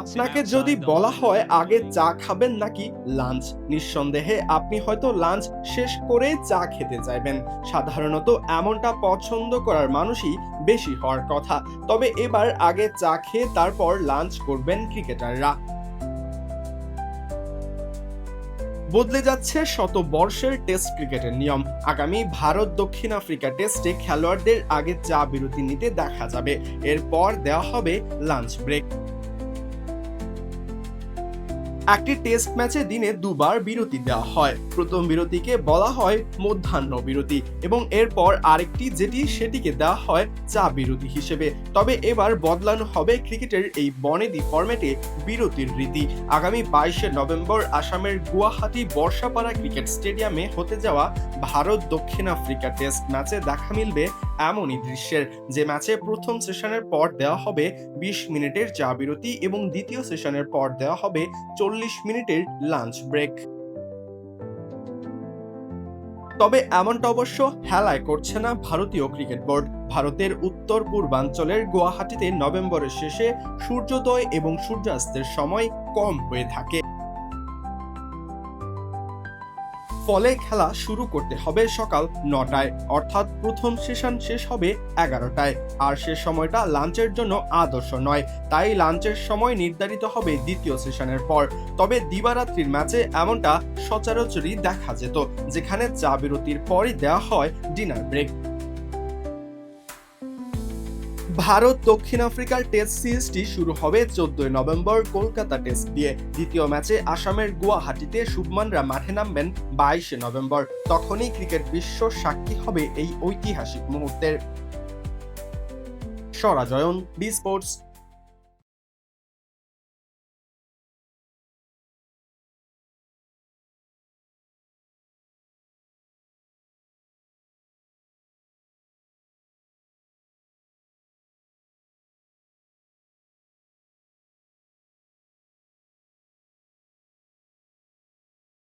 আপনাকে যদি বলা হয় আগে চা খাবেন নাকি লাঞ্চ, নিঃসন্দেহে আপনি হয়তো লাঞ্চ শেষ করে চা খেতে চাইবেন। সাধারণত এমনটা পছন্দ করার মানুষই বেশি হওয়ার কথা। তবে এবার আগে চা খেয়ে তারপর লাঞ্চ করবেন ক্রিকেটাররা। বদলে যাচ্ছে শতবর্ষের টেস্ট ক্রিকেটের নিয়ম। আগামী ভারত দক্ষিণ আফ্রিকা টেস্টে খেলোয়াড়দের আগে চা বিরতি নিতে দেখা যাবে। এরপর দেওয়া হবে লাঞ্চ ব্রেক। একটি টেস্ট ম্যাচে দিনে দুবার বিরতি দেওয়া হয়। প্রথম বিরতিকে বলা হয় মধ্যাহ্ন বিরতি এবং এরপর আরেকটি সেটিকে দেওয়া হয় চা বিরতি হিসেবে। তবে এবার বদলানো হবে ক্রিকেটের এই বনেদি ফরম্যাটে বিরতির রীতি। আগামী 22শে নভেম্বর আসামের গুয়াহাটি বর্ষাপাড়া ক্রিকেট স্টেডিয়ামে হতে যাওয়া ভারত দক্ষিণ আফ্রিকা টেস্ট ম্যাচে দেখা মিলবে এমনই দৃশ্যের, যে ম্যাচে প্রথম সেশনের পর দেওয়া হবে 20 মিনিটের চা বিরতি এবং দ্বিতীয় সেশনের পর দেওয়া হবে 40 মিনিটের লাঞ্চ ব্রেক। তবে এমনটা অবশ্য হেলায় করছে না ভারতীয় ক্রিকেট বোর্ড। ভারতের উত্তর পূর্বাঞ্চলের গুয়াহাটিতে নভেম্বরের শেষে সূর্যোদয় এবং সূর্যাস্তের সময় কম হয়ে থাকে। ফলে খেলা শুরু করতে হবে সকাল 9টায়, অর্থাৎ প্রথম সেশন শেষ হবে 11টায়। আর সে সময়টা লাঞ্চের জন্য আদর্শ নয়, তাই লাঞ্চের সময় নির্ধারিত হবে দ্বিতীয় সেশনের পর। তবে দিবারাত্রির ম্যাচে এমনটা সচরাচরই দেখা যেত, যেখানে চা বিরতির পরই দেওয়া হয় ডিনার ব্রেক। ভারত দক্ষিণ আফ্রিকার টেস্ট সিরিজটি শুরু হবে 14 নভেম্বর কলকাতা টেস্ট দিয়ে। দ্বিতীয় ম্যাচে আসামের গুয়াহাটিতে শুভমানরা মাঠে নামবেন 22শে নভেম্বর। তখনই ক্রিকেট বিশ্ব সাক্ষী হবে এই ঐতিহাসিক মুহূর্তের। সরাজয়ন, বি স্পোর্টস।